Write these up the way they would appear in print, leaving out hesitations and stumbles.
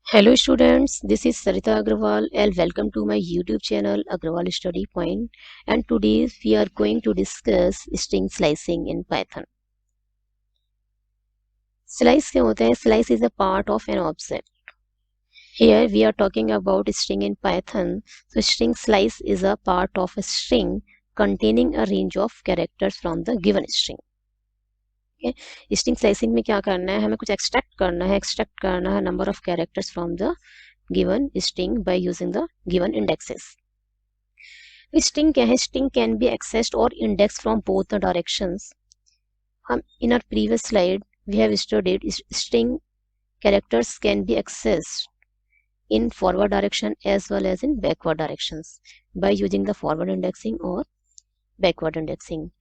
Hello students, this is Sarita Agrawal and welcome to my YouTube channel Agrawal Study Point, and today we are going to discuss string slicing in Python. Slice क्या होता है? Slice is a part of an object. Here we are talking about string in Python. So string slice is a part of a string containing a range of characters from the given string. String slicing में क्या करना है? हमें कुछ extract करना है number of characters from the given string by using the given indexes. String क्या है? स्ट्रिंग कैन बी एक्सेस्ड और index from both the directions. हम in our previous slide we have studied string characters can be accessed in forward direction as well as in backward directions by using the forward indexing or backward indexing.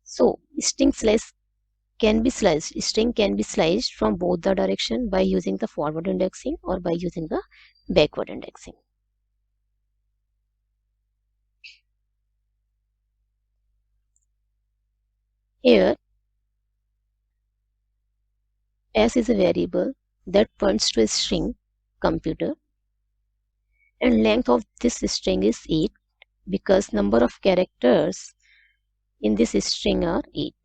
So string can be sliced from both the direction by using the forward indexing or by using the backward indexing. Here s is a variable that points to a string computer, and length of this string is 8 because number of characters in this string are 8.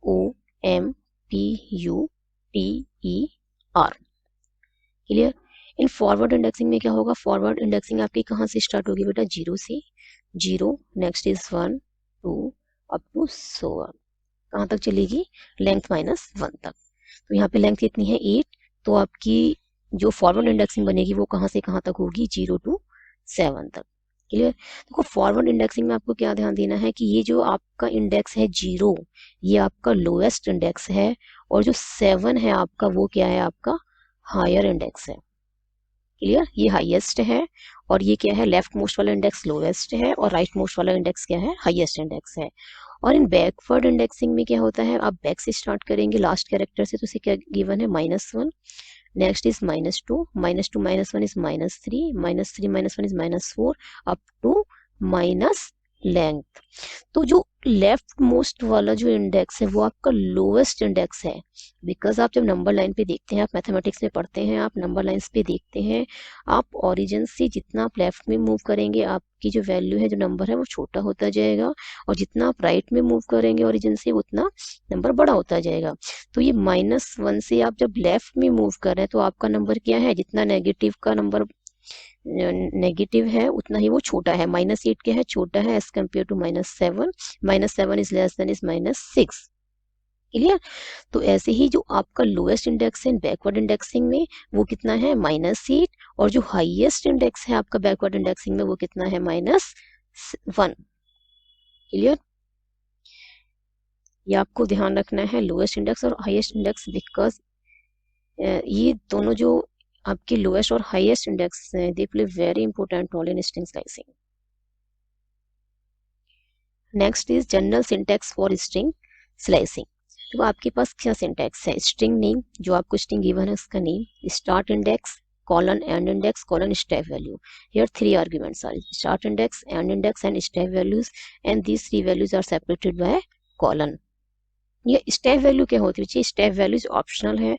COMPUTER. Clear? In forward indexing में क्या होगा? Forward indexing आपकी कहाँ से start होगी बेटा? 0 से. 0 next is 1 2 up to so on. कहाँ तक चलेगी? लेंथ -1 तक. तो यहाँ पे लेंथ कितनी है? 8. तो आपकी जो फॉरवर्ड इंडेक्सिंग बनेगी वो कहाँ से कहाँ तक होगी? 0 to 7 तक. क्लियर? देखो फॉरवर्ड इंडेक्सिंग में आपको क्या ध्यान देना है कि ये जो आपका इंडेक्स है 0 ये आपका लोएस्ट इंडेक्स है, और जो 7 है आपका वो क्या है? आपका हायर इंडेक्स है. क्लियर? ये हाईएस्ट है और ये क्या है? लेफ्ट मोस्ट वाला इंडेक्स लोएस्ट है और राइट मोस्ट वाला इंडेक्स क्या है? हाईएस्ट इंडेक्स है. और इन बैकवर्ड इंडेक्सिंग में क्या होता है? आप बैक से स्टार्ट करेंगे लास्ट कैरेक्टर से, तो उसे क्या गिवन है? -1. Next is -2. -2 -1 is -3. -3 -1 is -4 up to minus length. तो जो लेफ्ट मोस्ट वाला जो इंडेक्स है वो आपका लोएस्ट इंडेक्स है. बिकॉज आप जब नंबर लाइन पे देखते हैं, आप मैथमेटिक्स में पढ़ते हैं, आप नंबर लाइंस पे देखते हैं, आप ओरिजिन से जितना आप लेफ्ट में मूव करेंगे आपकी जो वैल्यू है, जो नंबर है वो छोटा होता जाएगा, और जितना आप राइट में मूव करेंगे ओरिजिन से उतना नंबर बड़ा होता जाएगा. तो ये -1 से आप जब लेफ्ट में मूव कर रहे हैं तो आपका नंबर क्या है? जितना नेगेटिव का नंबर नेगेटिव है उतना ही वो छोटा है. -8 क्या है? छोटा है as compare to -7. -7 is less than is -6. Clear? तो ऐसे ही जो आपका लोएस्ट इंडेक्स है बैकवर्ड इंडेक्सिंग में वो कितना है? -8. और जो हाईएस्ट इंडेक्स है आपका बैकवर्ड इंडेक्सिंग में वो कितना है? -1. क्लियर? ये आपको ध्यान रखना है, लोएस्ट इंडेक्स और हाईएस्ट इंडेक्स, बिकॉज ये दोनों जो आपके लोएस्ट और हाईएस्ट इंडेक्स हैं they play very important role in string slicing. Next is general syntax for string slicing. तो आपके पास क्या सिंटैक्स है? स्ट्रिंग नेम, जो आपको स्ट्रिंग गिवन है उसका name, start index, colon end index, colon step value. Here 3 arguments are start index, end index and step values, and these 3 values are separated by colon. ये step value क्या होती है? Step values optional है.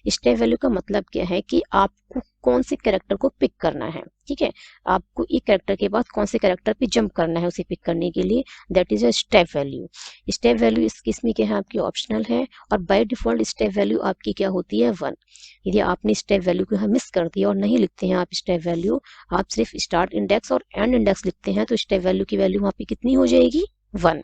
Step value का मतलब क्या है कि आपको कौन से कैरेक्टर को पिक करना है. ठीक है, आपको एक कैरेक्टर के बाद कौन से कैरेक्टर पे जंप करना है उसे पिक करने के लिए, that is a step value. Step value इस केस में क्या है? आपकी ऑप्शनल है, और बाय डिफॉल्ट स्टेप वैल्यू आपकी क्या होती है? 1. यदि आपने स्टेप वैल्यू को मिस कर दिया और नहीं लिखते हैं आप स्टेप वैल्यू, आप सिर्फ स्टार्ट इंडेक्स और एंड इंडेक्स लिखते हैं, तो स्टेप वैल्यू की वैल्यू वहाँ पे कितनी हो जाएगी? 1.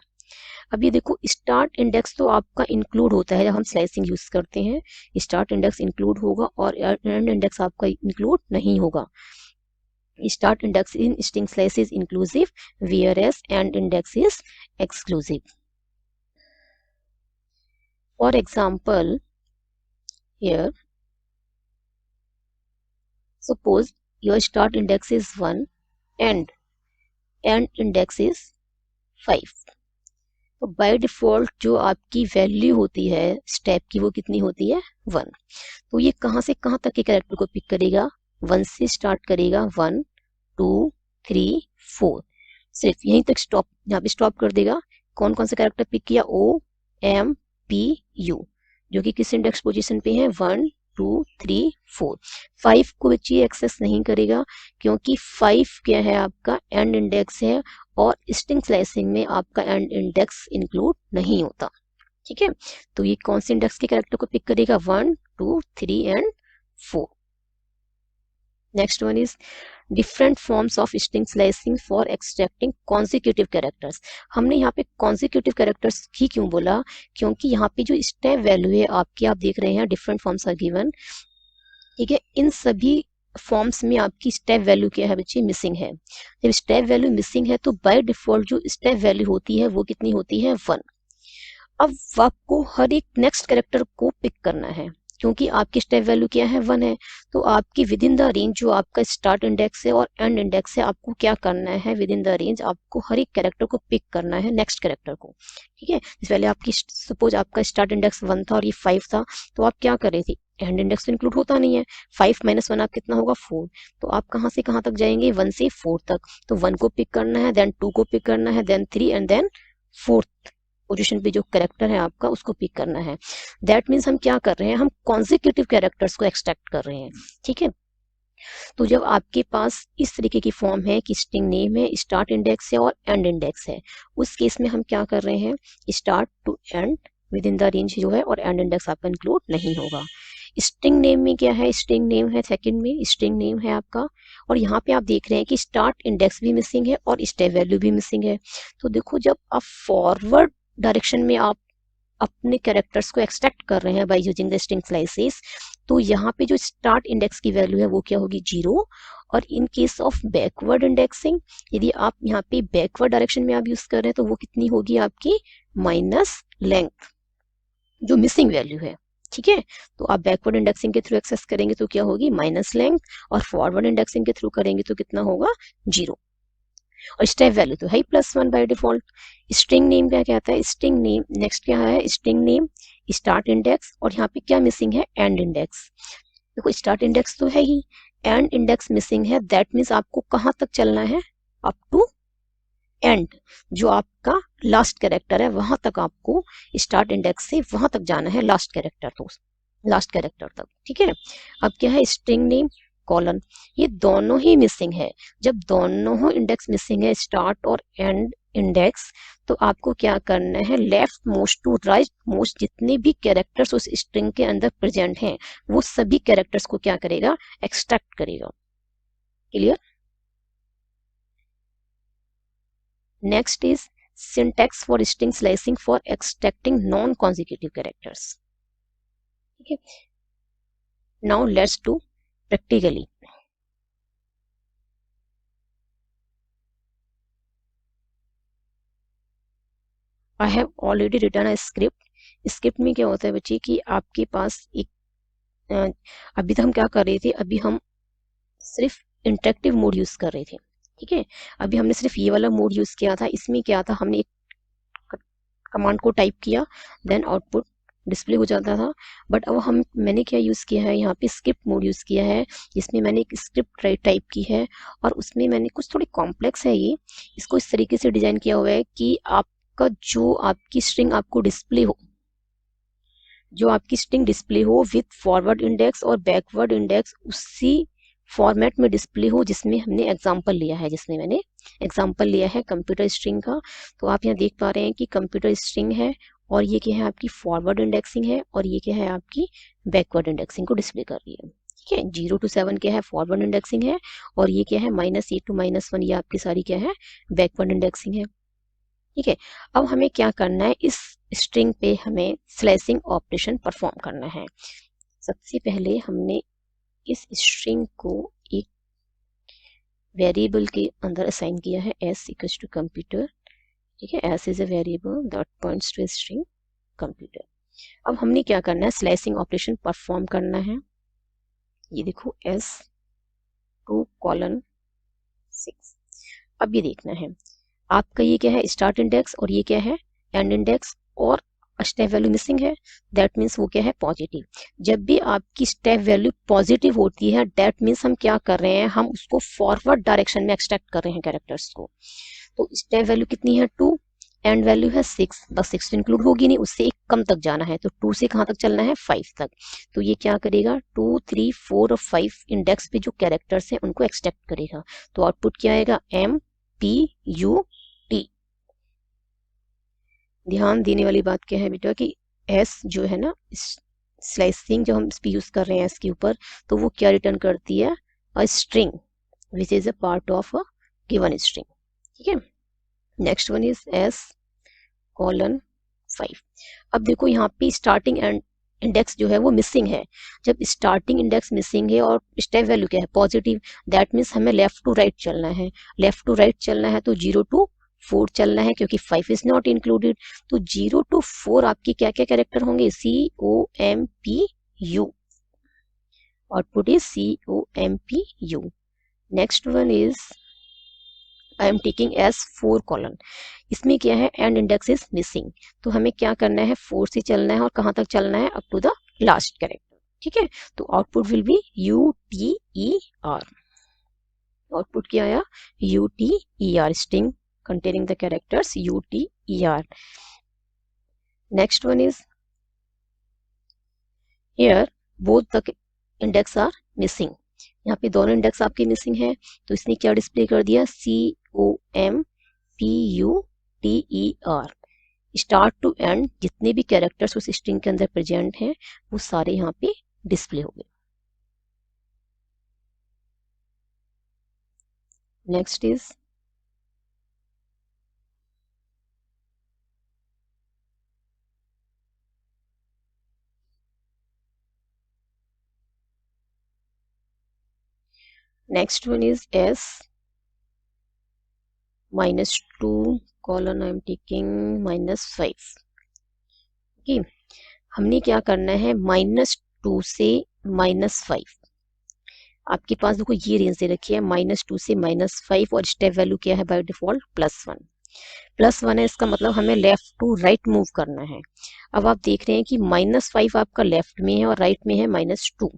अब ये देखो स्टार्ट इंडेक्स तो आपका इंक्लूड होता है जब हम स्लाइसिंग यूज करते हैं, स्टार्ट इंडेक्स इंक्लूड होगा और एंड इंडेक्स आपका इंक्लूड नहीं होगा. Start index in string slice is inclusive whereas and index is exclusive. For example here suppose your start index is 1 and end index is 5. तो by default जो आपकी value होती है स्टेप की वो कितनी होती है? 1. तो ये कहाँ से कहाँ तक के कैरेक्टर को पिक करेगा? 1 से स्टार्ट करेगा, 1 2 3 4, सिर्फ यहीं तक स्टॉप, यहाँ पे स्टॉप कर देगा. कौन कौन से कैरेक्टर पिक किया? O M P U, जो कि किस इंडेक्स पोजीशन पे है? 1 2 3 4। 5 को बच्ची एक्सेस नहीं करेगा क्योंकि 5 क्या है आपका एंड इंडेक्स है और स्ट्रिंग स्लाइसिंग में आपका एंड इंडेक्स इंक्लूड नहीं होता। ठीक है, तो ये कौन से इंडेक्स के कैरेक्टर को पिक करेगा 1 2 3 and 4। Next one is different forms of string slicing for extracting consecutive characters. हमने यहाँ पे कॉन्जिक्यूटिव कैरेक्टर्स ही क्यों बोला, क्योंकि यहाँ पे जो स्टेप वैल्यू है आपकी, आप देख रहे हैं डिफरेंट फॉर्म्स आर गिवन। ठीक है, इन सभी फॉर्म्स में आपकी स्टेप वैल्यू क्या है बच्चे, मिसिंग है। जब स्टेप वैल्यू मिसिंग है तो बाय डिफॉल्ट जो स्टेप वैल्यू होती है वो कितनी होती है 1। अब आपको हर एक नेक्स्ट कैरेक्टर को पिक करना है क्योंकि आपकी स्टेप वैल्यू क्या है 1 है, तो आपकी विद इन द रेंज जो आपका स्टार्ट इंडेक्स है और एंड इंडेक्स है, आपको क्या करना है विद इन द रेंज आपको हर एक कैरेक्टर को पिक करना है नेक्स्ट कैरेक्टर को। ठीक है, इस पहले आपकी सपोज आपका स्टार्ट इंडेक्स 1 था और ये 5 था, तो आप क्या कर रहे थे, एंड इंडेक्स तो इंक्लूड होता नहीं है, 5 - 1 आप कितना होगा 4, तो आप कहाँ से कहाँ तक जाएंगे 1 से 4 तक, तो 1 को पिक करना है, देन 2 को पिक करना है, then 3 and then 4th position पे जो कैरेक्टर है आपका उसको पिक करना है। दैट मीन्स हम क्या कर रहे हैं, हम कॉन्जिक्यूटिव कैरेक्टर्स को एक्सट्रैक्ट कर रहे हैं। ठीक है, तो जब आपके पास इस तरीके की फॉर्म है कि स्ट्रिंग नेम है, स्टार्ट इंडेक्स है और एंड इंडेक्स है, उस केस में हम क्या कर रहे हैं, start to end with in the range जो है और एंड इंडेक्स आपका इंक्लूड नहीं होगा। स्ट्रिंग नेम में क्या है, स्ट्रिंग नेम है सेकंड में, स्ट्रिंग नेम है आपका, और यहाँ पे आप देख रहे हैं कि स्टार्ट इंडेक्स भी मिसिंग है और स्टेप वैल्यू भी मिसिंग है। तो देखो जब आप फॉरवर्ड डायरेक्शन में आप अपने कैरेक्टर्स को एक्सट्रैक्ट कर रहे हैं bye using the string slices, तो यहाँ पे जो स्टार्ट इंडेक्स की वैल्यू है वो क्या होगी 0, और in case of backward indexing यदि आप यहाँ पे बैकवर्ड डायरेक्शन में आप यूज कर रहे हैं तो वो कितनी होगी आपकी माइनस लेंथ जो मिसिंग वैल्यू है। ठीक है, तो आप बैकवर्ड इंडेक्सिंग के थ्रू एक्सेस करेंगे तो क्या होगी माइनस लेंथ, और फॉरवर्ड इंडेक्सिंग के थ्रू करेंगे तो कितना होगा 0, और स्टेप वैल्यू तो है ही +1 बाय डिफॉल्ट। स्ट्रिंग नेम क्या कहता है, स्ट्रिंग नेम नेक्स्ट क्या है, स्ट्रिंग नेम स्टार्ट इंडेक्स, और यहाँ पे क्या मिसिंग है एंड इंडेक्स। देखो स्टार्ट इंडेक्स तो है ही, एंड इंडेक्स मिसिंग है, दैट मीन्स आपको कहाँ तक चलना है, अप टू एंड, जो आपका लास्ट कैरेक्टर है वहां तक आपको स्टार्ट इंडेक्स से वहां तक जाना है, लास्ट कैरेक्टर तो लास्ट कैरेक्टर तक। ठीक है, अब क्या है स्ट्रिंग नेम कॉलन, ये दोनों ही मिसिंग है। जब दोनों इंडेक्स मिसिंग है, स्टार्ट और एंड इंडेक्स, तो आपको क्या करना है, left most to right most जितने भी कैरेक्टर्स उस स्ट्रिंग के अंदर प्रेजेंट हैं वो सभी कैरेक्टर्स को क्या करेगा, एक्सट्रैक्ट करेगा। Clear. Next is syntax for string slicing for extracting non consecutive characters. ठीक है, now let's do practically. I have already written a script. Script में क्या होता है बच्चे कि आपके पास एक अभी तो हम क्या कर रहे थे, अभी हम सिर्फ इंटरेक्टिव मोड यूज कर रहे थे। ठीक है, अभी हमने सिर्फ ये वाला मोड यूज किया था। इसमें क्या था, हमने एक कमांड को टाइप किया, देन आउटपुट डिस्प्ले हो जाता था। बट अब मैंने क्या यूज किया है, यहाँ पे स्क्रिप्ट मोड यूज किया है, जिसमें मैंने एक स्क्रिप्ट टाइप की है और उसमें मैंने कुछ थोड़ी कॉम्प्लेक्स है ये, इसको इस तरीके से डिजाइन किया हुआ है कि आपका जो आपकी स्ट्रिंग आपको डिस्प्ले हो, जो आपकी स्ट्रिंग डिस्प्ले हो विथ फॉरवर्ड इंडेक्स और बैकवर्ड इंडेक्स उसी फॉर्मेट में डिस्प्ले हो जिसमें हमने एग्जांपल लिया है, जिसमें मैंने एग्जांपल लिया है कंप्यूटर स्ट्रिंग का। तो आप यहाँ देख पा रहे हैं कि कंप्यूटर स्ट्रिंग है और ये क्या है आपकी फॉरवर्ड इंडेक्सिंग है और ये क्या है आपकी बैकवर्ड इंडेक्सिंग को डिस्प्ले कर रही है। ठीक है, 0 to 7 क्या है फॉरवर्ड इंडेक्सिंग है और ये क्या है -8 to -1 ये आपकी सारी क्या है बैकवर्ड इंडेक्सिंग है। ठीक है, अब हमें क्या करना है, इस स्ट्रिंग पे हमें स्लाइसिंग ऑपरेशन परफॉर्म करना है। सबसे पहले हमने इस स्ट्रिंग को एक वेरिएबल के अंदर असाइन किया है s इक्वल्स टू कंप्यूटर। ठीक है, s is a variable that points to string computer. अब हमने क्या करना है, स्लाइसिंग ऑपरेशन परफॉर्म करना है। ये देखो s2:6। अब ये देखना है आपका ये क्या है स्टार्ट इंडेक्स और ये क्या है एंड इंडेक्स, और स्टेप वैल्यू मिसिंग है, दैट मीन्स वो क्या है पॉजिटिव। जब भी आपकी स्टेप वैल्यू पॉजिटिव होती है दैट मीन्स हम क्या कर रहे हैं, हम उसको फॉरवर्ड डायरेक्शन में एक्सट्रैक्ट कर रहे हैं कैरेक्टर्स को। तो स्टेप वैल्यू कितनी है 2, एंड वैल्यू है 6, बस 6 तो इंक्लूड होगी नहीं, उससे एक कम तक जाना है, तो 2 से कहाँ तक चलना है 5 तक। तो ये क्या करेगा 2 3 4 और 5 इंडेक्स पे जो कैरेक्टर्स हैं उनको एक्सट्रैक्ट करेगा। तो आउटपुट क्या आएगा MPUT। ध्यान देने वाली बात क्या है बेटा कि एस जो है ना, स्लाइसिंग जो हम इस पे यूज कर रहे हैं एस के ऊपर, तो वो क्या रिटर्न करती है, a string which is a part of a given string. ठीक है, नेक्स्ट वन इज S:5। अब देखो यहाँ पे स्टार्टिंग एंड इंडेक्स जो है वो मिसिंग है। जब स्टार्टिंग इंडेक्स मिसिंग है और स्टेप वैल्यू क्या है पॉजिटिव, दैट मीन्स हमें लेफ्ट टू राइट चलना है। लेफ्ट टू राइट चलना है तो 0 to 4 चलना है, क्योंकि 5 इज नॉट इंक्लूडेड। तो 0 to 4 आपके क्या क्या कैरेक्टर होंगे, COMPU। Output is COMPU। Next one is I am taking S4:। इसमें क्या है एंड इंडेक्स इज मिसिंग, तो हमें क्या करना है 4 से चलना है और कहाँ तक चलना है, up to the last character. ठीक है, तो output will be UTER। Output क्या आया UTER, string containing the characters UTER। next one is here both the index are missing। यहाँ पे दोनों इंडेक्स आपके मिसिंग है, तो इसने क्या डिस्प्ले कर दिया COMPUTER। स्टार्ट टू एंड जितने भी कैरेक्टर्स उस स्ट्रिंग के अंदर प्रेजेंट हैं वो सारे यहाँ पे डिस्प्ले हो गए। Next is next one is S-2 colon I am taking -5। Okay, हमने क्या करना है -2 से -5। आपके पास देखो ये रेंज दे रखी है -2 से -5 और स्टेप वैल्यू क्या है बाय डिफॉल्ट +1। +1 है, इसका मतलब हमें लेफ्ट टू राइट मूव करना है। अब आप देख रहे हैं कि -5 आपका लेफ्ट में है और राइट में है -2,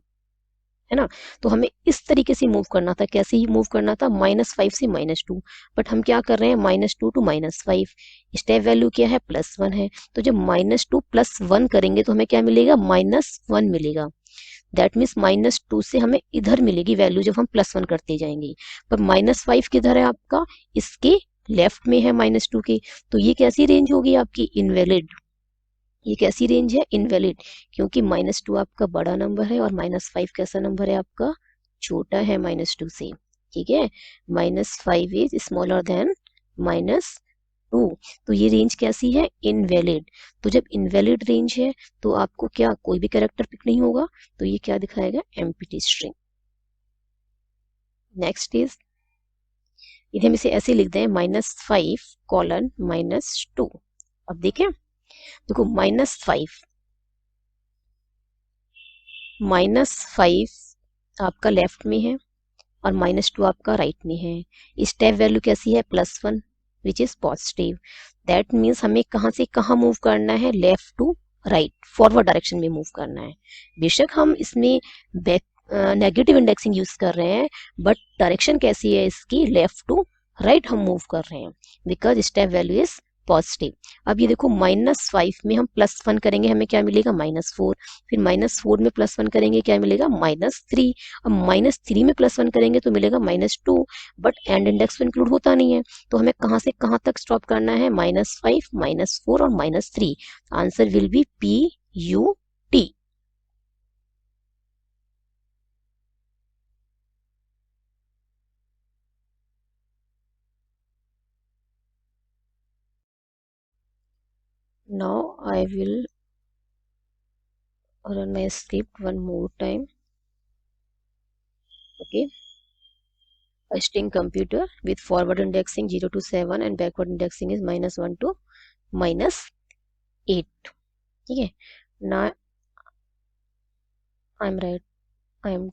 है ना। तो हमें इस तरीके से मूव करना था, कैसे ही मूव करना था -5 से -2। बट हम क्या कर रहे हैं -2 to -5, स्टेप वैल्यू क्या है +1 है। तो जब -2 +1 करेंगे तो हमें क्या मिलेगा -1 मिलेगा। दैट मीन्स -2 से हमें इधर मिलेगी वैल्यू जब हम +1 करते जाएंगे। पर -5 किधर है आपका, इसके लेफ्ट में है -2 के। तो ये कैसी रेंज होगी आपकी इनवैलिड। ये कैसी रेंज है इनवैलिड, क्योंकि -2 आपका बड़ा नंबर है और -5 कैसा नंबर है आपका, छोटा है -2 से। ठीक है, -5 इज स्मॉलर देन -2। तो ये रेंज कैसी है इनवैलिड। तो जब इनवैलिड रेंज है तो आपको क्या कोई भी कैरेक्टर पिक नहीं होगा, तो ये क्या दिखाएगा एम्प्टी स्ट्रिंग। नेक्स्ट इज इधर हम इसे ऐसे लिख दें -5:-2। अब देखें, देखो -5 आपका लेफ्ट में है और -2 आपका राइट में है। स्टेप वैल्यू कैसी है +1 which is positive. That means हमें कहाँ से कहाँ मूव करना है, left to right, forward direction में मूव करना है। बेशक हम इसमें बैक नेगेटिव इंडेक्सिंग यूज कर रहे हैं, बट डायरेक्शन कैसी है इसकी, लेफ्ट टू राइट हम मूव कर रहे हैं, because step value is positive. अब ये देखो -5 में हम +1 करेंगे हमें क्या मिलेगा -4, फिर -4 में +1 करेंगे क्या मिलेगा -3। अब -3 में +1 करेंगे तो मिलेगा -2, बट एंड इंडेक्स तो इंक्लूड होता नहीं है। तो हमें कहाँ से कहाँ तक स्टॉप करना है, -5, -4 और -3। Answer will be PUT। Now I will run my script one more time. Okay, a string computer with forward indexing 0 to 7 and backward indexing is -1 to -8. Okay, now I'm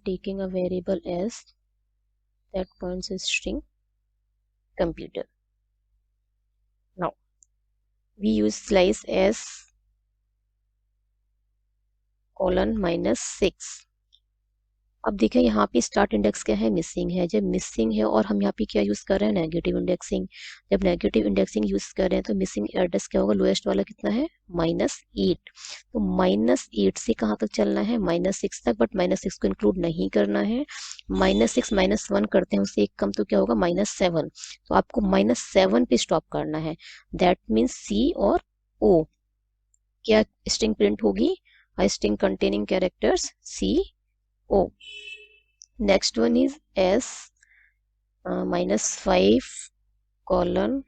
taking a variable as that points is string computer. Now we use slice S:-6. अब देखें यहाँ पे start index क्या है, missing है। जब missing है और हम यहाँ पे क्या यूज कर रहे हैं, नेगेटिव इंडेक्सिंग। जब नेगेटिव इंडेक्सिंग यूज कर रहे हैं तो मिसिंग एड्रेस क्या होगा, लोएस्ट वाला कितना है, -8। तो -8 से कहाँ तक चलना है, -6 तक, बट -6 को इंक्लूड नहीं करना है। -6 -1 करते हैं उससे एक कम तो क्या होगा, -7। तो आपको -7 पे स्टॉप करना है। दैट मीन्स सी और ओ क्या स्ट्रिंग प्रिंट होगी, string containing characters C O. Next one is S -5 colon.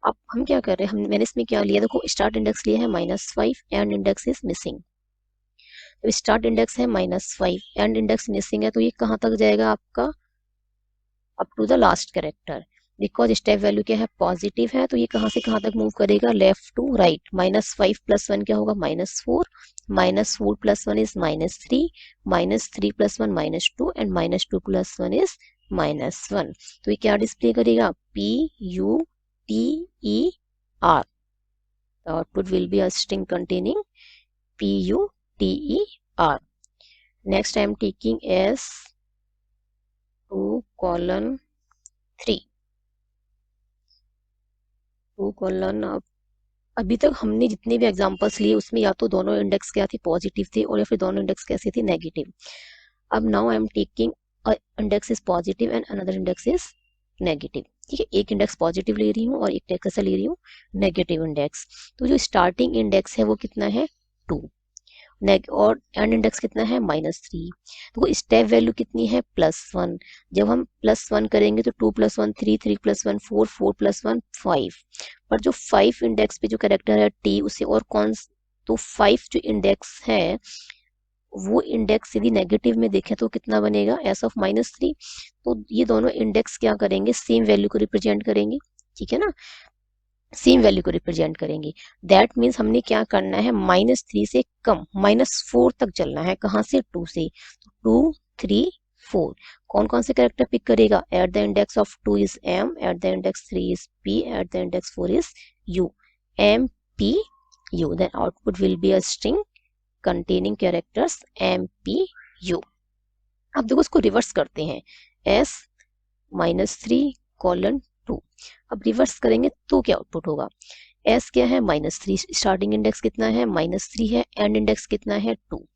अब हम क्या कर रहे हैं, मैंने इसमें क्या लिया, देखो स्टार्ट इंडेक्स लिया है -5, एंड इंडेक्स इज मिसिंग। तो स्टार्ट इंडेक्स है -5, एंड इंडेक्स मिसिंग है, तो ये कहाँ तक जाएगा आपका, up to the last character. Because step value क्या है, पॉजिटिव है, तो ये कहाँ से कहाँ तक मूव करेगा, लेफ्ट टू राइट। -5 + 1 क्या होगा, -4, -4 + 1 इज -3, -3 + 1 -2, एंड -2 + 1 इज -1। तो ये क्या डिस्प्ले करेगा, PUTER। The output will be a string containing PUTER. Next I am taking S2:3 2:। अभी तक हमने जितने भी एग्जांपल्स लिए उसमें या तो दोनों इंडेक्स क्या थे, पॉजिटिव थे, और या फिर दोनों इंडेक्स कैसे थे, नेगेटिव। अब now I am taking index is positive and another index is negative. ठीक है, एक इंडेक्स पॉजिटिव ले रही हूँ और एक कैसा ले रही हूँ, नेगेटिव इंडेक्स। तो जो स्टार्टिंग इंडेक्स है वो कितना है, 2, और एंड इंडेक्स कितना है, -3। तो स्टेप वैल्यू कितनी है, +1। जब हम +1 करेंगे तो 2 + 1 3, 3 + 1 4, 4 + 1 5। पर जो 5 इंडेक्स पे जो कैरेक्टर है T, उसे और कौन, तो 5 जो इंडेक्स है वो इंडेक्स यदि नेगेटिव में देखें तो कितना बनेगा, S(-3)। तो ये दोनों इंडेक्स क्या करेंगे, सेम वैल्यू को रिप्रेजेंट करेंगे। ठीक है ना, सेम वैल्यू को रिप्रेजेंट करेंगे। दैट मीन्स हमने क्या करना है, -3 से कम -4 तक चलना है, कहाँ से, 2 से। 2 3 4 कौन कौन से कैरेक्टर पिक करेगा, at the index of 2 is M, at the index 3 is P, at the index 4 is U। M P U, then output will be a string containing characters M P U। अब देखो इसको reverse करते हैं, S-3:2। अब reverse करेंगे तो क्या output होगा, S क्या है, -3, स्टार्टिंग इंडेक्स कितना है, -3 है, एंड इंडेक्स कितना है, 2।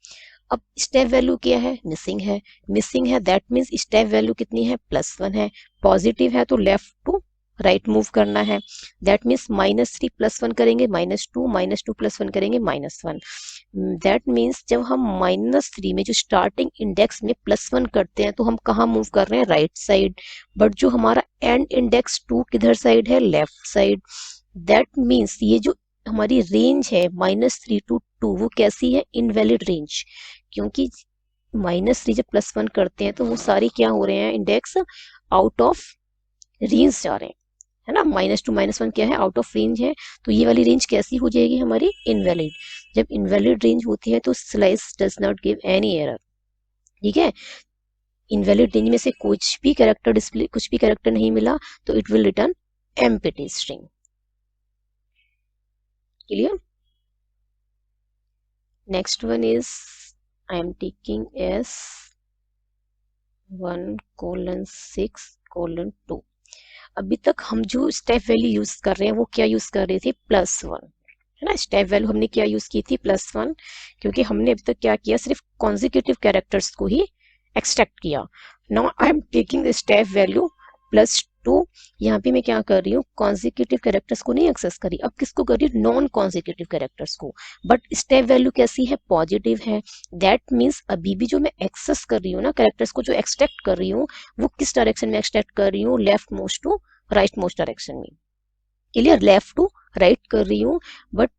अब स्टेप वैल्यू क्या है, मिसिंग है। मिसिंग है दैट मीन्स स्टेप वैल्यू कितनी है, +1 है। पॉजिटिव है तो लेफ्ट टू राइट मूव करना है। दैट मीन्स -3 + 1 करेंगे -2, -2 + 1 करेंगे -1। दैट मीन्स जब हम -3 में जो स्टार्टिंग इंडेक्स में +1 करते हैं तो हम कहाँ मूव कर रहे हैं, राइट साइड। बट जो हमारा एंड इंडेक्स 2 किधर साइड है, लेफ्ट साइड। दैट मीन्स ये जो हमारी रेंज है -3 to 2 वो कैसी है, इनवैलिड रेंज। क्योंकि -3 जब +1 करते हैं तो वो सारे क्या हो रहे हैं, इंडेक्स आउट ऑफ रेंज जा रहे हैं, है ना। -2 -1 क्या है, आउट ऑफ रेंज है। तो ये वाली रेंज कैसी हो जाएगी हमारी, इनवैलिड। जब इनवैलिड रेंज होती है तो slice does not give any error. ठीक है, इनवैलिड रेंज में से कुछ भी कैरेक्टर डिस्प्ले, कुछ भी कैरेक्टर नहीं मिला तो it will return empty string. Clear. Next one is I am taking S1:6:2। अभी तक हम जो स्टेप वैल्यू यूज कर रहे हैं वो क्या यूज कर रहे थे, +1, है ना। स्टेप वैल्यू हमने क्या यूज की थी, +1, क्योंकि हमने अभी तक क्या किया, सिर्फ कॉन्जिक्यूटिव कैरेक्टर्स को ही एक्सट्रैक्ट किया। Now I am taking the step value +2। यहाँ पे मैं क्या कर रही हूँ, कॉन्जिक्यूटिव कैरेक्टर्स को नहीं एक्सेस करी, अब किसको कर रही हूँ, नॉन कॉन्जिक्यूटिव कैरेक्टर्स को। बट स्टेप वैल्यू कैसी है, पॉजिटिव है। दैट मीन्स अभी भी जो मैं एक्सेस कर रही हूँ ना, कैरेक्टर्स को जो एक्सट्रैक्ट कर रही हूँ वो किस डायरेक्शन में एक्सट्रैक्ट कर रही हूँ, left most to right most direction में। क्लियर, लेफ्ट टू राइट कर रही हूँ, बट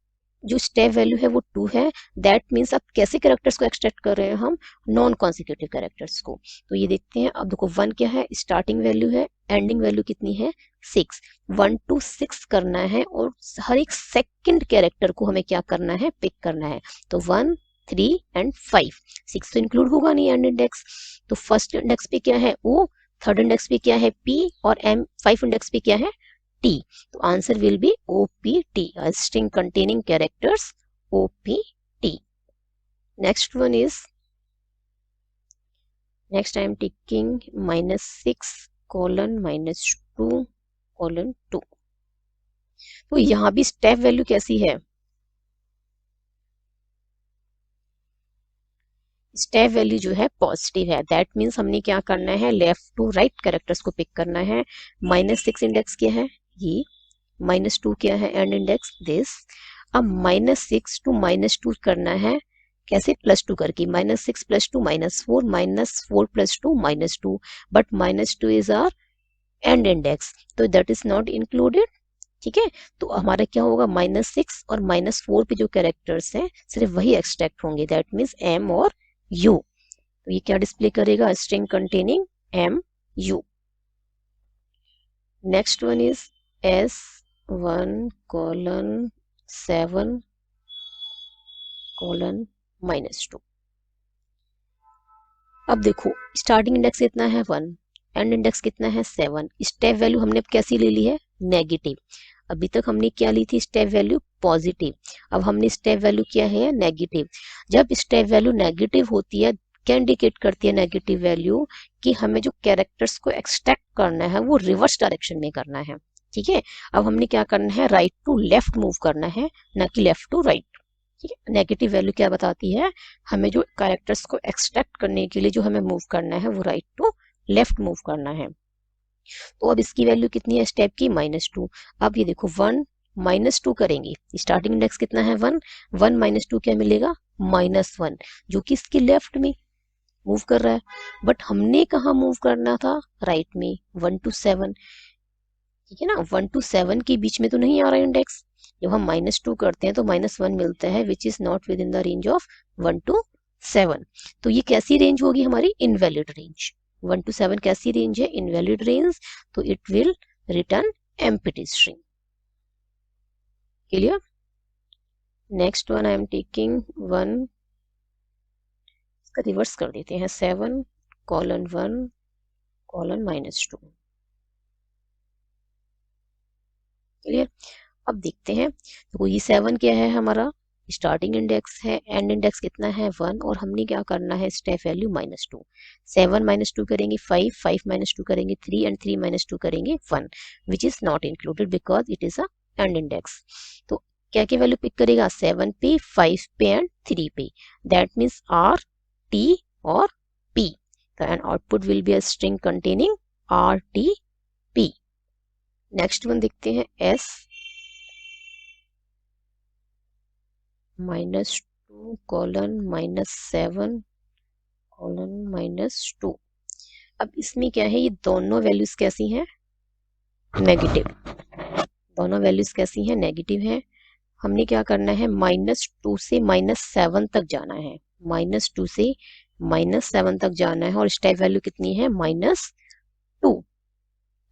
जो स्टेप वैल्यू है वो 2 है। दैट मीन्स अब कैसे कैरेक्टर्स को एक्सट्रैक्ट कर रहे हैं हम, नॉन कॉन्सिक्यूटिव कैरेक्टर्स को। तो ये देखते हैं, अब देखो 1 क्या है, स्टार्टिंग वैल्यू है, एंडिंग वैल्यू कितनी है, 6। 1 to 6 करना है और हर एक सेकंड कैरेक्टर को हमें क्या करना है, पिक करना है। तो 1 3 एंड 5, 6 तो इंक्लूड होगा नहीं एंड इंडेक्स। तो फर्स्ट इंडेक्स पे क्या है O, थर्ड इंडेक्स पे क्या है P, और M5 इंडेक्स पे क्या है T। तो answer will be OPT, a string containing characters OPT. Next one is next I am taking -6 colon -2 colon 2। तो यहाँ भी स्टेप वैल्यू कैसी है, स्टेप वैल्यू जो है पॉजिटिव है। दैट मीन्स हमने क्या करना है, लेफ्ट टू राइट कैरेक्टर्स को पिक करना है। -6 इंडेक्स क्या है, ये -2 क्या है, एंड इंडेक्स दिस। अब -6 टू -2 करना है कैसे, +2 करके, -6 + 2 -4, -4 + 2 -2, but -2 is our end index, तो दैट इज नॉट इंक्लूडेड। ठीक है, तो हमारा क्या होगा, -6 और -4 पे जो कैरेक्टर्स हैं सिर्फ वही एक्सट्रैक्ट होंगे, दैट मीन्स M और U। तो ये क्या डिस्प्ले करेगा, string containing M U। Next one is S1:7:-2। अब देखो स्टार्टिंग इंडेक्स कितना है 1, एंड इंडेक्स कितना है 7। स्टेप वैल्यू हमने अब कैसी ले ली है, नेगेटिव। अभी तक हमने क्या ली थी, स्टेप वैल्यू पॉजिटिव, अब हमने स्टेप वैल्यू क्या है, नेगेटिव। जब स्टेप वैल्यू नेगेटिव होती है, क्या इंडिकेट करती है नेगेटिव वैल्यू, कि हमें जो कैरेक्टर्स को एक्सट्रैक्ट करना है वो रिवर्स डायरेक्शन में करना है। ठीक है, अब हमने क्या करना है, राइट टू लेफ्ट मूव करना है, ना कि लेफ्ट टू राइट। ठीक है, नेगेटिव वैल्यू क्या बताती है, हमें जो कैरेक्टर्स को एक्सट्रैक्ट करने के लिए जो हमें मूव करना है वो राइट टू लेफ्ट मूव करना है। तो अब इसकी वैल्यू कितनी है, स्टेप की -2। अब ये देखो 1 -2 करेंगे, स्टार्टिंग इंडेक्स कितना है 1, 1 -2 क्या मिलेगा, -1, जो कि इसके लेफ्ट में मूव कर रहा है। बट हमने कहाँ मूव करना था, राइट में, 1 to 7। ठीक है ना, 1 to 7 के बीच में तो नहीं आ रहा इंडेक्स। जब हम -2 करते हैं तो -1 मिलता है, विच is not with in the range of 1 to 7। तो ये कैसी रेंज होगी हमारी, इनवैलिड रेंज। 1 to 7 कैसी रेंज है, इनवैलिड रेंज, तो it will return empty string. Clear. Next one I am taking 1, इसका रिवर्स कर देते हैं, 7:1:-2। क्लियर। अब देखते हैं, तो ये 7 क्या है हमारा, स्टार्टिंग इंडेक्स है, एंड इंडेक्स कितना है 1, और हमने क्या करना है, स्टेप वैल्यू -2। 7 -2 करेंगे 5, 5 -2 करेंगे 3, एंड 3 -2 करेंगे 1, which is not included because it is a and index. तो क्या क्या वैल्यू पिक करेगा, 7 पे, 5 पे एंड 3 पे, दैट मीन्स R, T और P। तो and output will be a string containing R, T, P। Next one देखते हैं, S -2:-7:-2। अब इसमें क्या है, ये दोनों वैल्यूज कैसी हैं, नेगेटिव। दोनों वैल्यूज कैसी हैं, नेगेटिव है। हमने क्या करना है, -2 से -7 तक जाना है, -2 से -7 तक जाना है, और स्टेप वैल्यू कितनी है, -2।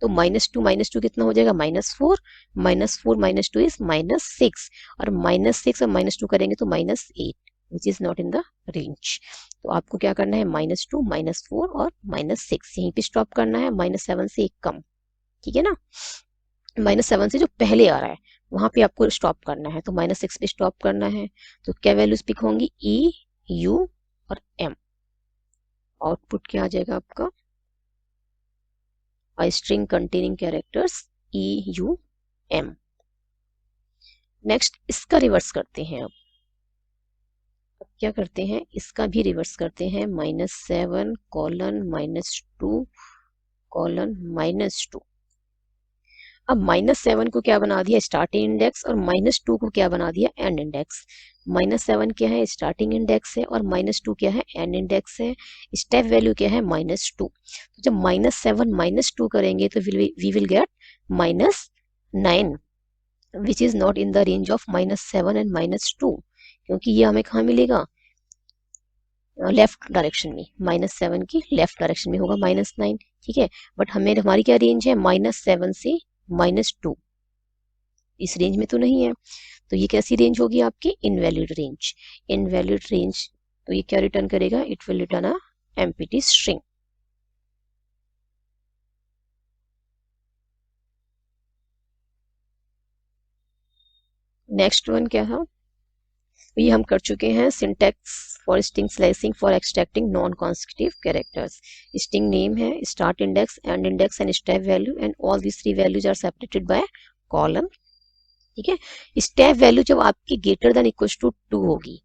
तो -2 कितना हो जाएगा, -4, -4 -2 इज -6, और -6 और -2 करेंगे तो -8, विच is not in the range. तो आपको क्या करना है, -2, -4 और -6 यहीं पे स्टॉप करना है, -7 से एक कम। ठीक है ना, -7 से जो पहले आ रहा है वहां पे आपको स्टॉप करना है, तो -6 पे स्टॉप करना है। तो क्या वैल्यूज पिक होंगी, E, U और M। आउटपुट क्या आ जाएगा आपका, a string containing characters E, U, M। Next इसका रिवर्स करते हैं। अब क्या करते हैं, इसका भी रिवर्स करते हैं, -7:2:-2। अब -7 को क्या बना दिया, स्टार्टिंग इंडेक्स, और -2 को क्या बना दिया, एंड इंडेक्स। -7 क्या है, स्टार्टिंग इंडेक्स है, और -2 क्या है, एंड इंडेक्स है। स्टेप वैल्यू क्या है, -2। तो जब -7 -2 करेंगे तो we will get -9, which is not in the range of -7 end -2, क्योंकि ये हमें कहाँ मिलेगा, लेफ्ट डायरेक्शन में, -7 की लेफ्ट डायरेक्शन में होगा -9। ठीक है, बट हमें, हमारी क्या रेंज है, -7 से -2, इस रेंज में तो नहीं है। तो ये कैसी रेंज होगी आपकी, इनवैलिड रेंज। इनवैलिड रेंज, तो ये क्या रिटर्न करेगा, it will return a empty string. Next one क्या था, ये हम कर चुके हैं syntax for string slicing for extracting non consecutive characters. String name है, start index, end index and step value, and all these three values are separated by colon. ठीक है, स्टेप वैल्यू जब आपकी ग्रेटर देन इक्वल टू 2 होगी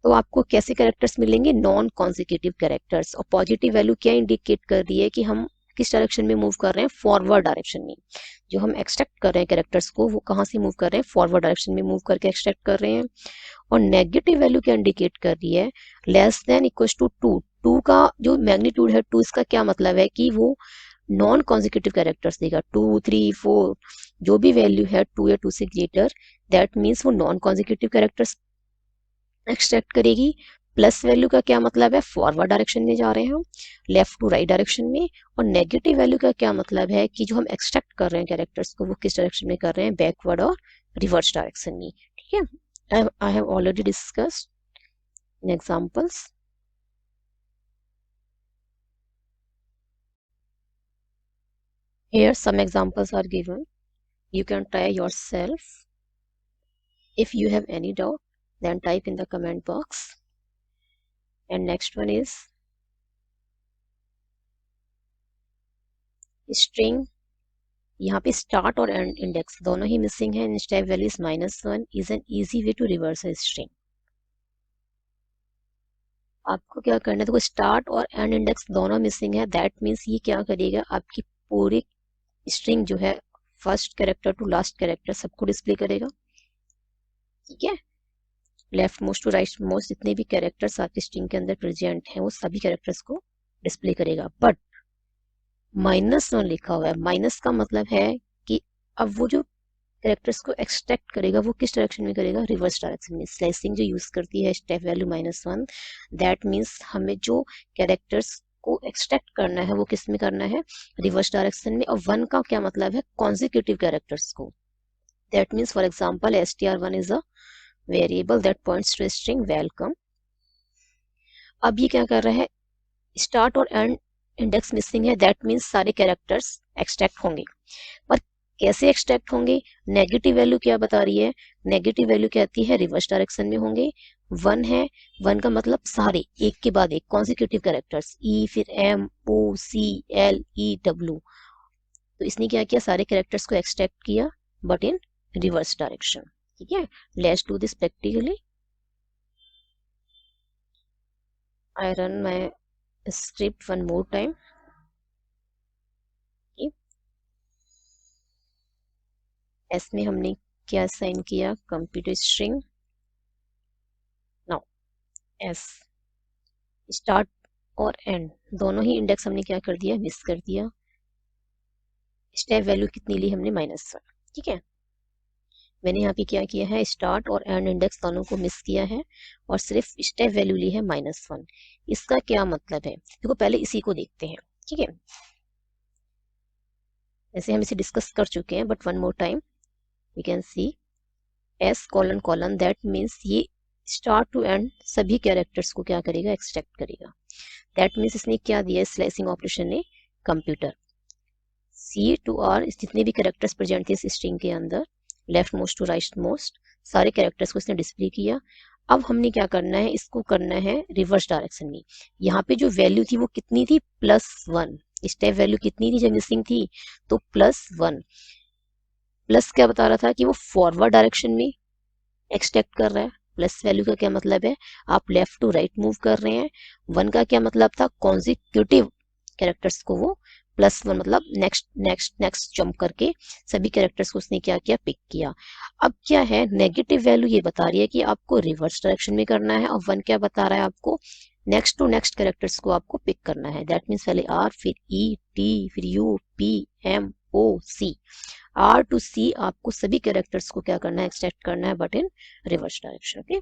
तो आपको कैसे characters मिलेंगे, नॉन कॉन्सेक्यूटिव कैरेक्टर्स। और पॉजिटिव वैल्यू क्या इंडिकेट कर रही है कि हम किस डायरेक्शन में मूव कर रहे हैं, फॉरवर्ड डायरेक्शन में। जो हम एक्सट्रैक्ट कर रहे हैं कैरेक्टर्स को वो कहाँ से मूव कर रहे हैं, फॉरवर्ड डायरेक्शन में मूव करके एक्सट्रैक्ट कर रहे हैं। और नेगेटिव वैल्यू क्या इंडिकेट कर रही है, लेस देन इक्वल टू 2। 2 का जो मैग्नीट्यूड है 2, इसका क्या मतलब है कि वो नॉन कॉन्जिक्यूटिव कैरेक्टर्स देगा। 2, 3, 4 जो भी वैल्यू है 2 या 2 से ग्रेटर, दैट मीन्स वो नॉन कॉन्जिक्यूटिव कैरेक्टर्स एक्सट्रैक्ट करेगी। प्लस वैल्यू का क्या मतलब है, फॉरवर्ड डायरेक्शन में जा रहे हैं हम, लेफ्ट टू राइट डायरेक्शन में। और नेगेटिव वैल्यू का क्या मतलब है कि जो हम एक्सट्रैक्ट कर रहे हैं कैरेक्टर्स को वो किस डायरेक्शन में कर रहे हैं, बैकवर्ड और रिवर्स डायरेक्शन में। ठीक है, I have already discussed in examples. Here some examples are given. You can try yourself. If you have any doubt, then type in the comment box. And next one is string. यहाँ पे start और end index दोनों ही missing है। Step value is -1 is an easy way to reverse a string. आपको क्या करना है, देखो स्टार्ट और एंड इंडेक्स दोनों मिसिंग है, दैट मीन्स ये क्या करेगा, आपकी पूरी स्ट्रिंग जो है first character to last character सबको डिस्प्ले करेगा। ठीक है, left most to right most जितने भी कैरेक्टर्स आपकी स्ट्रिंग के अंदर प्रेजेंट हैं वो सभी कैरेक्टर्स को डिस्प्ले करेगा। बट -1 लिखा हुआ है, माइनस का मतलब है कि अब वो जो कैरेक्टर्स को एक्सट्रैक्ट करेगा वो किस डायरेक्शन में करेगा, रिवर्स डायरेक्शन में। स्लाइसिंग जो यूज करती है स्टेप वैल्यू -1, दैट मीन्स हमें जो कैरेक्टर्स को एक्सट्रैक्ट करना है वो किस में करना है, रिवर्स डायरेक्शन में। और 1 का क्या मतलब है, कॉन्जिक्यूटिव कैरेक्टर्स को। That means for example str1 is a variable that points to string welcome. अब ये क्या कर रहा है, स्टार्ट और एंड इंडेक्स मिसिंग है, दैट मीन्स सारे कैरेक्टर्स एक्सट्रैक्ट होंगे। पर कैसे एक्सट्रैक्ट होंगे, नेगेटिव वैल्यू क्या बता रही है, नेगेटिव वैल्यू कहती है रिवर्स डायरेक्शन में होंगे। 1 है, 1 का मतलब सारे एक के बाद एक कॉन्जिक्यूटिव कैरेक्टर्स, ई फिर M O C L E W. तो इसने क्या किया, सारे कैरेक्टर्स को एक्सट्रैक्ट किया बट इन रिवर्स डायरेक्शन। ठीक है, let's do this practically. I run my script one more time. Okay. S में हमने क्या साइन किया, computer string. Now S start और एंड दोनों ही इंडेक्स हमने क्या कर दिया, मिस कर दिया। स्टेप वैल्यू कितनी ली हमने, -1। ठीक है, मैंने यहाँ पे क्या किया है, स्टार्ट और एंड इंडेक्स दोनों को मिस किया है और सिर्फ स्टेप वैल्यू ली है -1। इसका क्या मतलब है, देखो पहले इसी को देखते हैं। ठीक है, ऐसे हम इसे डिस्कस कर चुके हैं but one more time we can see S colon colon, that means ये स्टार्ट टू एंड सभी कैरेक्टर्स को क्या करेगा, एक्सट्रैक्ट करेगा। दैट मीन्स इसने क्या दिया, स्लाइसिंग ऑपरेशन ने कंप्यूटर C टू R जितने भी कैरेक्टर्स प्रेजेंट थे इस स्ट्रिंग के अंदर, left most to right most सारे कैरेक्टर्स को इसने डिस्प्ले किया। अब हमने क्या करना है, इसको करना है रिवर्स डायरेक्शन में। यहाँ पे जो वैल्यू थी वो कितनी थी, +1। स्टेप वैल्यू कितनी थी जब मिसिंग थी, तो +1। प्लस क्या बता रहा था कि वो फॉरवर्ड डायरेक्शन में एक्सट्रैक्ट कर रहा है। प्लस वैल्यू का क्या मतलब है, आप लेफ्ट टू राइट मूव कर रहे हैं। 1 का क्या मतलब था, कॉन्जिक्यूटिव कैरेक्टर्स को वो +1 मतलब नेक्स्ट नेक्स्ट नेक्स्ट जंप करके सभी कैरेक्टर्स को उसने क्या किया, पिक किया। अब क्या है, नेगेटिव वैल्यू ये बता रही है कि आपको रिवर्स डायरेक्शन में करना है और 1 क्या बता रहा है, आपको नेक्स्ट टू नेक्स्ट कैरेक्टर्स को आपको पिक करना है। दैट मीन्स पहले R फिर E T फिर U P M O C, R to C आपको सभी कैरेक्टर्स को क्या करना है, एक्सट्रैक्ट करना है but in reverse direction. Okay,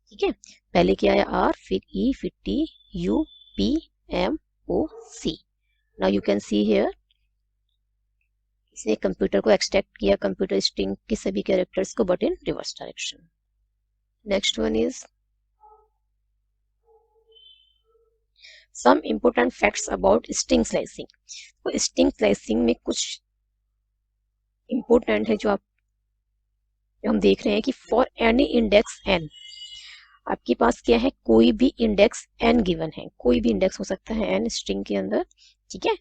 ठीक है, पहले क्या आया R फिर E फिर T U P M O C। Now you can see here, इसने कंप्यूटर को एक्सट्रैक्ट किया, कंप्यूटर स्ट्रिंग के सभी कैरेक्टर्स को but in reverse direction. Next one is some important facts about string slicing. तो string slicing में कुछ important है जो आप हम देख रहे हैं कि फॉर एनी इंडेक्स n, आपके पास क्या है, कोई भी इंडेक्स n गिवन है, कोई भी इंडेक्स हो सकता है n स्ट्रिंग के अंदर, ठीक है।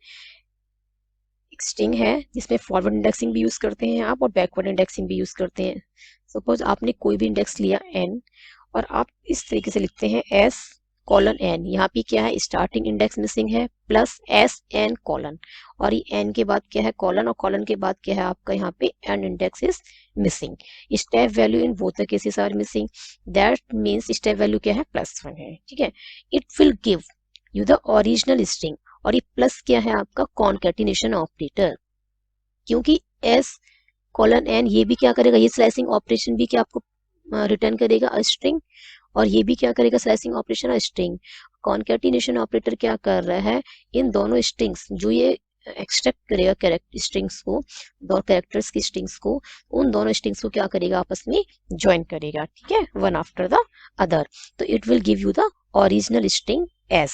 एक स्ट्रिंग है जिसमें फॉरवर्ड इंडेक्सिंग भी यूज करते हैं आप और बैकवर्ड इंडेक्सिंग भी यूज करते हैं। सपोज आपने कोई भी इंडेक्स लिया n और आप इस तरीके से लिखते हैं s कॉलन n, यहाँ पे क्या है, स्टार्टिंग इंडेक्स मिसिंग है प्लस s n कॉलन, और ये n के बाद क्या है कॉलन, और कॉलन के बाद क्या है आपका यहाँ पे n index is missing. Step value in both the cases are missing, that means step value क्या है, +1 है, ठीक है। It will give you the original string, और ये प्लस क्या है आपका कॉन्केटिनेशन ऑपरेटर, क्योंकि s कॉलन n ये भी क्या करेगा, ये स्लाइसिंग ऑपरेशन भी क्या आपको रिटर्न करेगा स्ट्रिंग, और ये भी क्या करेगा slicing operation string. Concatenation operator क्या कर रहा है, इन दोनों स्ट्रिंग्स जो ये एक्सट्रैक्ट करेगा कैरेक्टर स्ट्रिंग्स को, दो कैरेक्टर्स की स्ट्रिंग्स को, उन दोनों स्ट्रिंग्स को क्या करेगा आपस में ज्वाइन करेगा, ठीक है, वन आफ्टर द अदर। तो it will give you the original string s।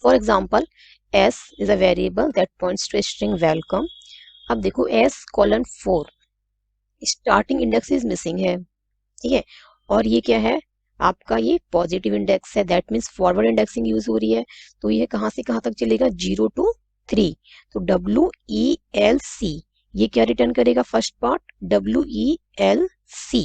For example s is a variable that points to string welcome. अब देखो s colon 4 starting index is missing है, ठीक है, और ये क्या है आपका, ये पॉजिटिव इंडेक्स है, that means forward indexing use हो रही है। तो ये कहां से कहां तक चलेगा, 0 to 3। तो WELC ये क्या रिटर्न करेगा, first part WELC,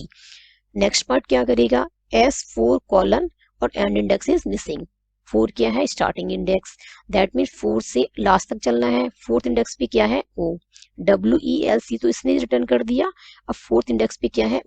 next part क्या करेगा S4 कॉलन, और एंड इंडेक्स इज मिसिंग। 4 क्या है, स्टार्टिंग इंडेक्स, दैट मीन्स 4 से लास्ट तक चलना है। फोर्थ इंडेक्स पे क्या है O, WELC तो इसने रिटर्न कर दिया, अब फोर्थ इंडेक्स पे क्या है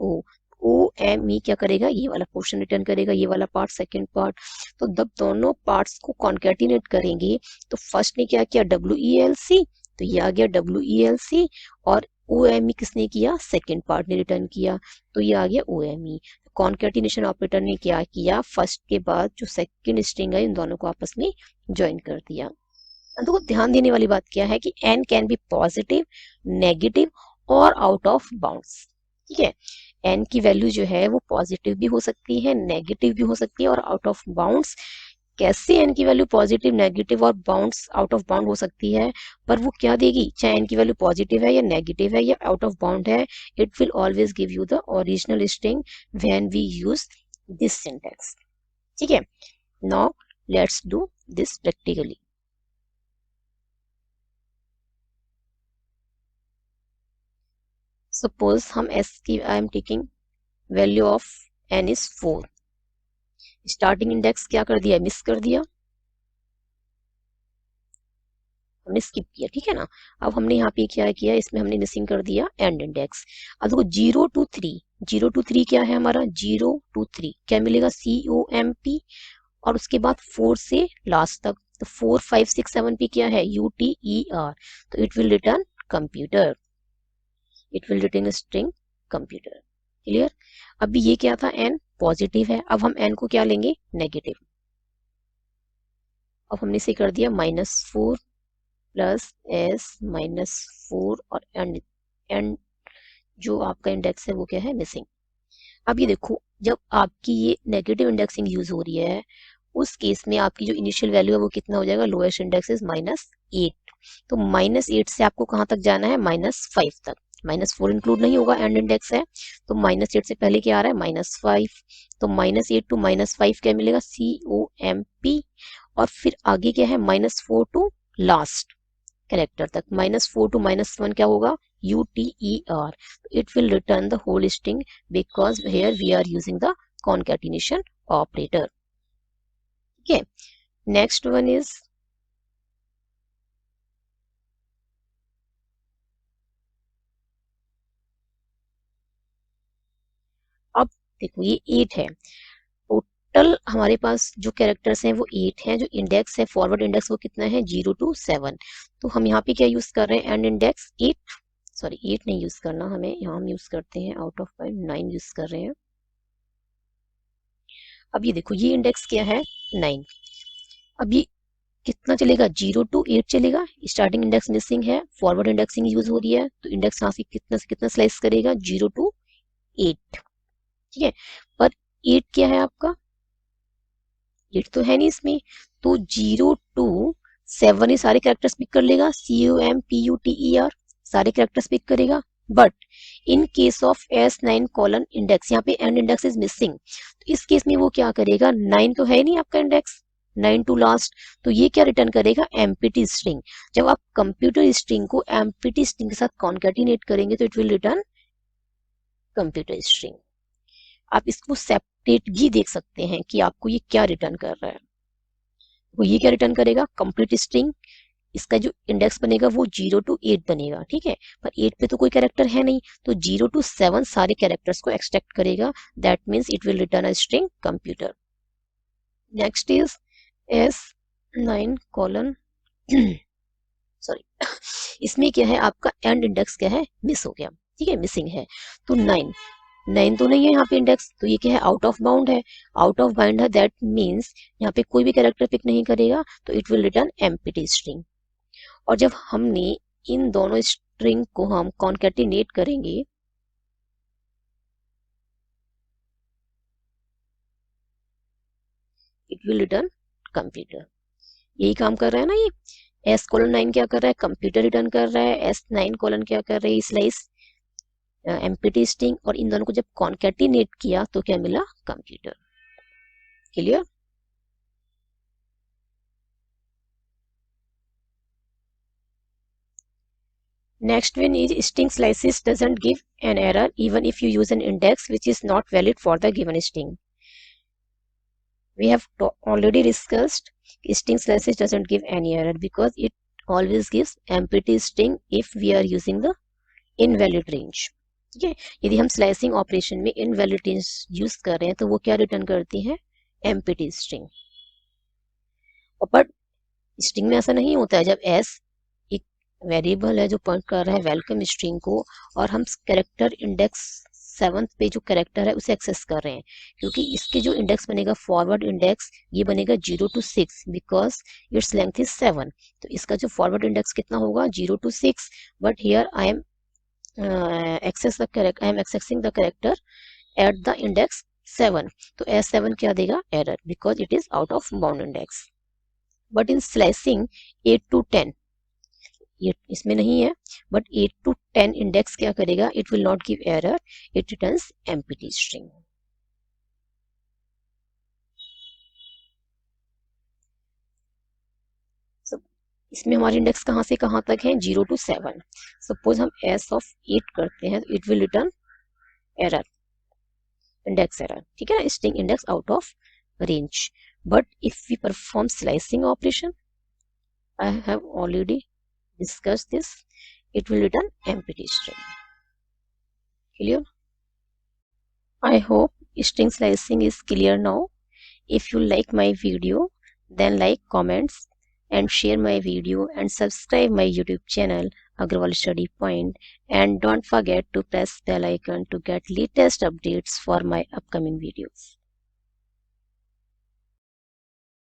OME क्या करेगा, ये वाला पोर्शन रिटर्न करेगा, ये वाला पार्ट सेकंड पार्ट। तो जब दोनों पार्ट्स को कॉन्केटिनेट करेंगे तो फर्स्ट ने क्या किया WELC, तो ये आ गया WELC, और OME किसने किया, सेकंड पार्ट ने रिटर्न किया, तो ये आ गया OME। कॉन्केटिनेशन ऑपरेटर ने क्या किया, फर्स्ट के बाद जो सेकंड स्ट्रिंग है इन दोनों को आपस में ज्वाइन कर दिया। तो ध्यान देने वाली बात क्या है कि n can be positive, negative और आउट ऑफ बाउंड्स, ठीक है। n की वैल्यू जो है वो पॉजिटिव भी हो सकती है, नेगेटिव भी हो सकती है और आउट ऑफ बाउंड्स। कैसे n की वैल्यू पॉजिटिव, नेगेटिव और बाउंड्स आउट ऑफ बाउंड हो सकती है, पर वो क्या देगी, चाहे n की वैल्यू पॉजिटिव है या नेगेटिव है या आउट ऑफ बाउंड है, it will always give you the original string when we use this syntax, ठीक है। Now let's do this practically. Suppose हम s की, I am taking value of n is 4, starting index क्या कर दिया, miss कर दिया, हमने स्किप किया, ठीक है ना। अब हमने यहाँ पे क्या किया, इसमें हमने मिसिंग कर दिया एंड इंडेक्स। अब देखो 0 to 3, 0 to 3 क्या है हमारा, 0 to 3 क्या मिलेगा, COMP, और उसके बाद 4 से लास्ट तक, तो 4 5 6 7 पे क्या है UTER, तो it will return computer, it will return string computer, clear. अभी ये क्या था, n पॉजिटिव है, अब हम n को क्या लेंगे, नेगेटिव। अब हमने इसे कर दिया -4 प्लस s -4 और एंड जो आपका इंडेक्स है वो क्या है, मिसिंग। अब ये देखो जब आपकी ये नेगेटिव इंडेक्सिंग यूज हो रही है, उस केस में आपकी जो इनिशियल वैल्यू है वो कितना हो जाएगा, लोएस्ट इंडेक्स इज -8। तो -8 से आपको कहाँ तक जाना है, -5 तक। -4 इंक्लूड नहीं होगा, एंड इंडेक्स है, तो -8 से पहले क्या आ रहा है, -5। तो -8 to -5 क्या मिलेगा, COMP, और फिर आगे क्या है, -4 टू लास्ट कैरेक्टर तक, -4 to -1 क्या होगा, UTER। It will return the whole string because here we are using the concatenation operator, ठीक है। नेक्स्ट वन इज, अब देखो ये 8 है, टोटल हमारे पास जो कैरेक्टर्स हैं वो 8 हैं, जो इंडेक्स है फॉरवर्ड इंडेक्स वो कितना है, 0 to 7। तो हम यहाँ पे क्या यूज कर रहे हैं, एंड इंडेक्स 8, सॉरी 8 नहीं यूज करना हमें, यहाँ हम यूज करते हैं आउट ऑफ 9 यूज कर रहे हैं। अब ये देखो ये इंडेक्स क्या है, 9। अब ये कितना चलेगा, 0 to 8 चलेगा, स्टार्टिंग इंडेक्स मिसिंग है, फॉरवर्ड इंडेक्सिंग यूज हो रही है, तो इंडेक्स यहाँ से कितना स्लाइस करेगा, 0 to 8, ठीक है। पर 8 क्या है आपका, 8 तो है नहीं इसमें, तो 0 to 7 ये सारे कैरेक्टर्स पिक कर लेगा, COMPUTER सारे कैरेक्टर्स पिक करेगा, but in case of S9 colon index, यहाँ पे एंड इंडेक्स इज मिसिंग, तो इस केस में वो क्या करेगा, 9 तो है नहीं आपका इंडेक्स, 9 टू लास्ट, तो ये क्या रिटर्न करेगा, एम्प्टी स्ट्रिंग। जब आप कंप्यूटर स्ट्रिंग को एम्प्टी स्ट्रिंग के साथ कॉन्केटिनेट करेंगे तो it will return computer string. आप इसको सेपरेट भी देख सकते हैं कि आपको ये क्या रिटर्न कर रहा है। वो ये क्या रिटर्न करेगा, कंप्लीट स्ट्रिंग, इसका जो इंडेक्स बनेगा वो 0 to 8 बनेगा, ठीक है, पर 8 पे तो कोई कैरेक्टर है नहीं, तो 0 to 7 सारे कैरेक्टर्स को एक्सट्रैक्ट करेगा, that means it will return a string computer. Next is S9 colon sorry इसमें क्या है, आपका एंड इंडेक्स क्या है, मिस हो गया, ठीक है, मिसिंग है, तो 9 तो नहीं है यहाँ पे इंडेक्स, तो ये क्या है, आउट ऑफ बाउंड है, आउट ऑफ बाउंड है, दैट मीन्स यहाँ पे कोई भी कैरेक्टर पिक नहीं करेगा, तो it will return empty string. और जब हमने इन दोनों स्ट्रिंग को हम कॉन्केटिनेट करेंगे, इट विल रिटर्न कंप्यूटर। यही काम कर रहा है ना ये, S:9 क्या कर रहा है, कंप्यूटर रिटर्न कर रहा है, S9 कॉलन क्या कर रही है, स्लाइस एम्प्टी स्ट्रिंग, और इन दोनों को जब कॉन्केटिनेट किया तो क्या मिला, computer. Clear. Next one is string slices doesn't give an error even if you use an index which is not valid for the given string. We have already discussed string slices doesn't give any error because it always gives empty string if we are using the invalid range. ठीक है, यदि हम slicing operation में invalid range use कर रहे हैं तो वो क्या रिटर्न करती है, एम्प्टी स्ट्रिंग। बट स्ट्रिंग में ऐसा नहीं होता है, जब एस एक वेरिएबल है जो पॉइंट कर रहा है वेलकम स्ट्रिंग को, और हम कैरेक्टर इंडेक्स 7th पे जो कैरेक्टर है उसे एक्सेस कर रहे हैं, क्योंकि इसके जो इंडेक्स बनेगा फॉरवर्ड इंडेक्स ये बनेगा 0 to 6 because its length is 7, तो इसका जो फॉरवर्ड इंडेक्स कितना होगा, 0 to 6, but here I am accessing the character at the index 7, तो S7 क्या देगा, error because it is out of bound index. But in slicing 8 to 10 ये इसमें नहीं है, but 8 to 10 index क्या करेगा, it will not give error, it returns empty string. So इसमें हमारे इंडेक्स कहाँ से कहाँ तक है, 0 to 7. सपोज हम S of 8 करते हैं तो it will return error, index error, ठीक है ना, string index out of range. But if we perform slicing operation, I have already discuss this, it will return empty string. Clear. I hope string slicing is clear now. If you like my video then like, comments and share my video and subscribe my YouTube channel Agrawal Study Point, and don't forget to press bell icon to get latest updates for my upcoming videos.